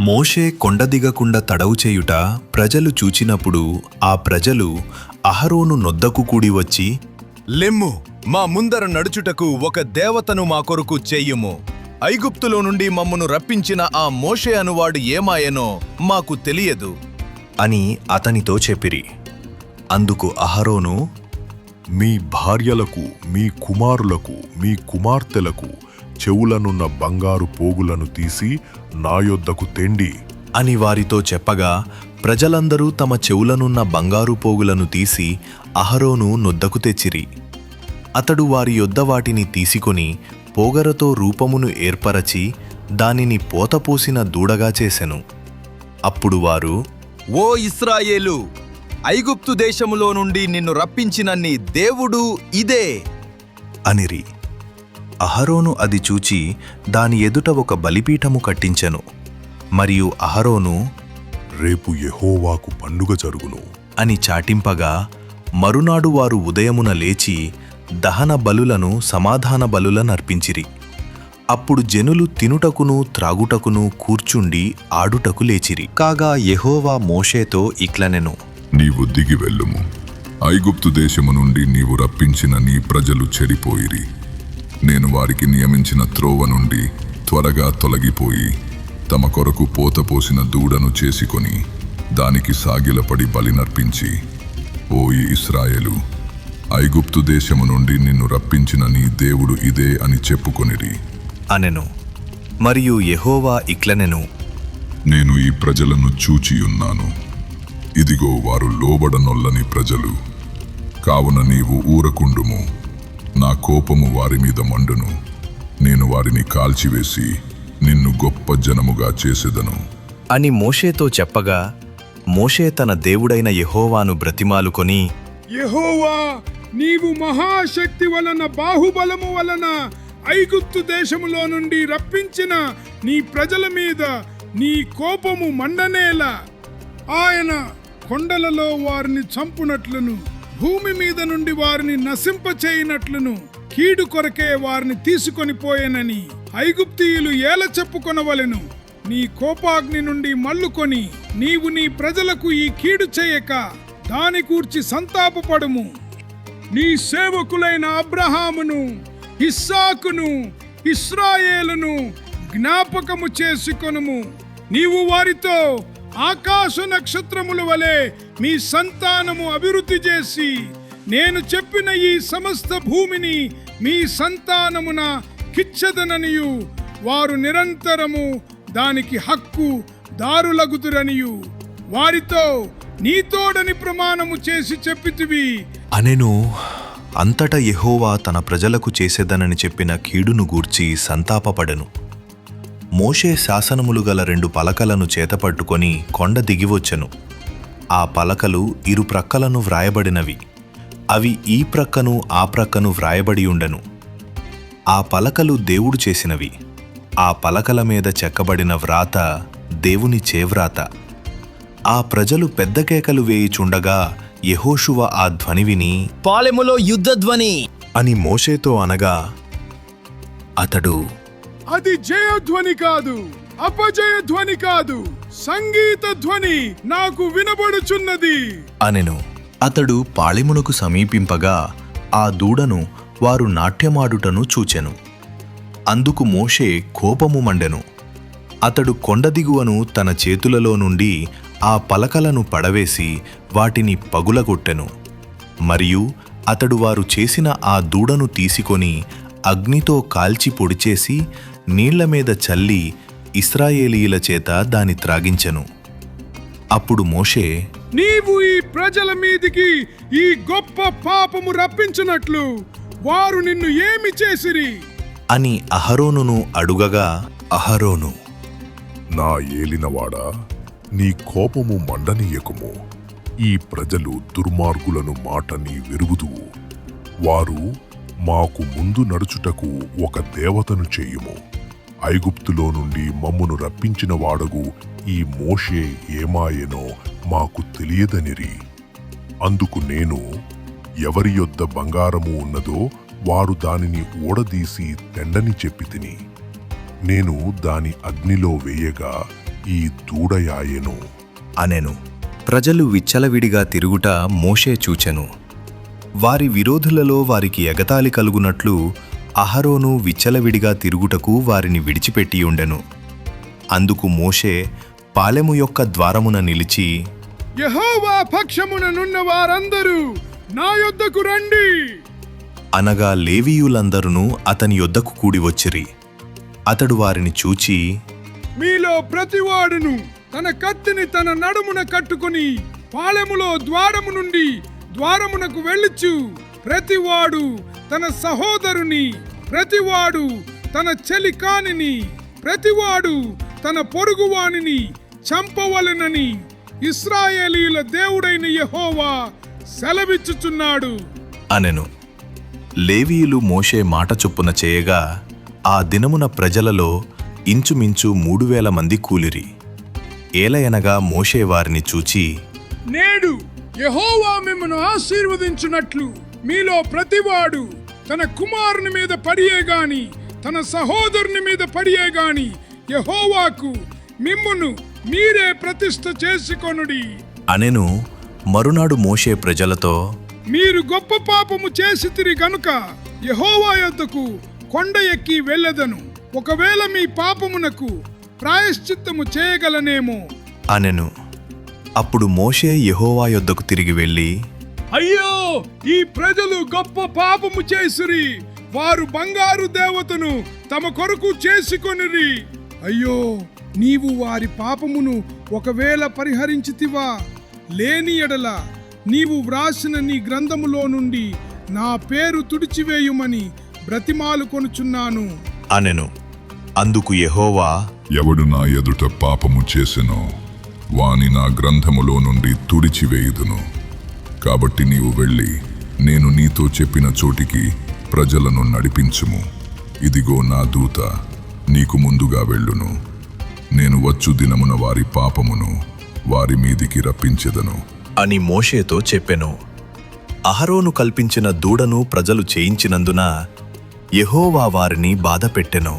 మోషే కొండ దిగకుండా తడవు చేయుట ప్రజలు చూచినప్పుడు ఆ ప్రజలు అహరోను నొద్దకు కూడి వచ్చి, లెమ్ము, మా ముందర నడుచుటకు ఒక దేవతను మా కొరకు చెయ్యుము. ఐగుప్తులో నుండి మమ్మను రప్పించిన ఆ మోషే అనువాడు ఏమాయనో మాకు తెలియదు అని అతనితో చెప్పిరి. అందుకు అహరోను, మీ భార్యలకు, మీ కుమారులకు, మీ కుమార్తెలకు చెవులనున్న బంగారు పోగులను తీసి నా యొద్దకు తెండి అని వారితో చెప్పగా, ప్రజలందరూ తమ చెవులనున్న బంగారు పోగులను తీసి అహరోను నొద్దకు తెచ్చిరి. అతడు వారి యొద్ద వాటిని తీసుకొని పోగరతో రూపమును ఏర్పరచి దానిని పోతపోసిన దూడగా చేసెను. అప్పుడు వారు, ఓ ఇశ్రాయేలు, ఐగుప్తు దేశములో నుండి నిన్ను రప్పించిన నీ దేవుడు ఇదే అనిరి. అహరోను అది చూచి దాని ఎదుట ఒక బలిపీఠము కట్టించెను. మరియు అహరోను, రేపు యెహోవాకు పండుగ జరుగును అని చాటింపగా, మరునాడు వారు ఉదయమున లేచి దహన బలులను సమాధాన బలులనర్పించిరి. అప్పుడు జనులు తినుటకును త్రాగుటకును కూర్చుండి ఆడుటకు లేచిరి. కాగా యెహోవా మోషేతో ఇట్లనెను, నీవు దిగి వెళ్ళుము. ఐగుప్తు దేశము నుండి నీవు రప్పించిన నీ ప్రజలు చెడిపోయిరి. నేను వారికి నియమించిన త్రోవ నుండి త్వరగా తొలగిపోయి తమ కొరకు పోతపోసిన దూడను చేసుకొని దానికి సాగిలపడి బలినర్పించి, ఓ ఇశ్రాయేలు, ఐగుప్తు దేశము నుండి నిన్ను రప్పించిన నీ దేవుడు ఇదే అని చెప్పుకొనిరి అనెను. మరియు యెహోవా ఇట్లనెను, నేను ఈ ప్రజలను చూచియున్నాను. ఇదిగో వారు లోబడనొల్లని ప్రజలు. కావున నీవు ఊరకుండుము. నా కోపము వారి మీద మండును. నేను వారిని కాల్చివేసి నిన్ను గొప్ప జనముగా చేసెదను అని మోషేతో చెప్పగా, మోషే తన దేవుడైన యెహోవాను బ్రతిమాలుకొని, యెహోవా, నీవు మహాశక్తి వలన, బాహుబలము వలన ఐగుప్తు దేశములో నుండి రప్పించిన నీ ప్రజల మీద నీ కోపము మండనేలా. ఆయన కొండలలో వారిని చంపునట్లును, భూమి మీద నుండి వారిని నశింపచేయనట్లును కీడు కొరకే వారిని తీసుకొని పోయెనని ఐగుప్తీయులు ఏల చెప్పుకొనవలెను. నీ కోపాగ్ని నుండి మల్లుకొని నీవు నీ ప్రజలకు ఈ కీడు చేయక దాని కూర్చి సంతాపపడుము. నీ సేవకులైన అబ్రహామును, ఇస్సాకును, ఇశ్రాయేలును జ్ఞాపకము చేసుకొనుము. నీవు వారితో ఆకాశ నక్షత్రముల వలె మీ సంతానము అభివృద్ధి చేసి నేను చెప్పిన ఈ సమస్త భూమిని మీ సంతానమున కిచ్చెదననియు వారు నిరంతరము దానికి హక్కు దారులగుదురనియు వారితో నీతోడని ప్రమాణము చేసి చెప్పితివి అనెను. అంతట యెహోవా తన ప్రజలకు చేసేదనని చెప్పిన కీడును గూర్చి సంతాపపడెను. మోషే శాసనములు గల 2 పలకలను చేతపట్టుకొని కొండ దిగివచ్చెను. ఆ పలకలు ఇరు ప్రక్కలను వ్రాయబడినవి. అవి ఈ ప్రక్కను ఆ ప్రక్కను వ్రాయబడి ఉండెను. ఆ పలకలు దేవుడు చేసినవి. ఆ పలకల మీద చెక్కబడిన వ్రాత దేవుని చేవ్రాత. ఆ ప్రజలు పెద్ద కేకలు వేయిచుండగా యెహోషువ ఆ ధ్వని విని, పాలెములో యుద్ధధ్వని అని మోషేతో అనగా, అతడు, అది జయధ్వని కాదు, అపజయధ్వని కాదు, సంగీత ధ్వని నాకు వినబడుచున్నది అనెను. అతడు పాళెమునకు సమీపింపగా ఆ దూడను వారు నాట్యమాడుటను చూచెను. అందుకు మోషే కోపము మండెను. అతడు కొండ దిగువను తన చేతులలో నుండి ఆ పలకలను పడవేసి వాటిని పగులగొట్టెను. మరియు అతడు వారు చేసిన ఆ దూడను తీసుకొని అగ్నితో కాల్చి పొడిచేసి నీళ్ల మీద చల్లి ఇశ్రాయేలీయుల చేత దాని త్రాగించెను. అప్పుడు మోషే, నీవు ఈ ప్రజల మీదికి ఈ గొప్ప పాపము రప్పించినట్లు వారు నిన్ను ఏమి చేసిరి అని అహరోనును అడుగగా, అహరోను, నా ఏలినవాడా, నీ కోపము మండనీయకుము. ఈ ప్రజలు దుర్మార్గులను మాట నీ వెరుగుదువు. వారు మాకు ముందు నడుచుటకు ఒక దేవతను చేయుము. ఐగుప్తులో నుండి మమ్మును రప్పించిన వాడగు ఈ మోషే ఏమాయెనో మాకు తెలియదనిరి. అందుకు నేను, ఎవరి యొద్ద బంగారము ఉన్నదో వారు దానిని ఊడదీసి తెండని చెప్పి తిని, నేను దాని అగ్నిలో వేయగా ఈ దూడయాయెను. అనెను. ప్రజలు విచ్చలవిడిగా తిరుగుట మోషే చూచెను. వారి విరోధులలో వారికి ఎగతాళి కలుగునట్లు అహరోను విచ్చలవిడిగా తిరుగుటకు వారిని విడిచిపెట్టియుండెను. అందుకు మోషే పాలెము యొక్క ద్వారమున నిలిచి, యెహోవా పక్షముననున్న వారందరూ నా యొద్దకు రండి అనగా లేవీయులందరును అతని యొద్దకు కూడి వచ్చిరి. అతడు వారిని చూచి, మీలో ప్రతివాడును తన కత్తిని తన నడుమున కట్టుకుని పాలెములో ద్వారము నుండి ద్వారమునకు వెళ్ళుచు, ప్రతివాడు తన సహోదరుని, ప్రతివాడు తన చెలికానిని, ప్రతివాడు తన పొరుగువానిని చంపవలెనని ఇశ్రాయేలీయుల దేవుడైన యెహోవా సెలవిచ్చుచున్నాడు అనెను. లేవీయులు మోషే మాట చొప్పున చేయగా ఆ దినమున ప్రజలలో ఇంచుమించు 3000 మంది కూలిరి. ఏలయనగా మోషే వారిని చూచి, నేడు యెహోవా మిమ్మను ఆశీర్వదించునట్లు మీలో ప్రతివాడు తన కుమారుని మీద పడియే గాని తన సహోదరుని మీద పడియే గాని యెహోవాకు మిమ్మును మీరే ప్రతిష్ఠ చేసుకొనుడి అనెను. మరునాడు మోషే ప్రజలతో, మీరు గొప్ప పాపము చేసితిరి గనుక యెహోవా యొద్దకు కొండ ఎక్కి వెళ్ళెదను. ఒకవేళ మీ పాపమునకు ప్రాయశ్చిత్తము చేయగలనేమో అనెను. అప్పుడు మోషే యెహోవా యొద్దకు తిరిగి వెళ్ళి, అయ్యో, ఈ ప్రజలు గొప్ప పాపము చేసిరి. వారు బంగారు దేవతను తమ కొరకు చేసుకొనిరి. అయ్యో, నీవు వారి పాపమును ఒకవేళ పరిహరించితివా? లేని ఎడల నీవు వ్రాసిన నీ గ్రంథములో నుండి నా పేరు తుడిచివేయుమని బ్రతిమాలు కొనుచున్నాను అనెను. అందుకు యెహోవా, ఎవడు నా ఎదుట పాపము చేసెనో వాని నా గ్రంథములో నుండి తుడిచివేయుదును. కాబట్టి నీవు వెళ్ళి నేను నీతో చెప్పిన చోటికి ప్రజలను నడిపించుము. ఇదిగో నా దూత నీకు ముందుగా వెళ్ళును. నేను వచ్చు దినమున వారి పాపమును వారి మీదికి రప్పించెదను అని మోషేతో చెప్పెను. అహరోను కల్పించిన దూడను ప్రజలు చేయించినందున యెహోవా వారిని బాధపెట్టెను.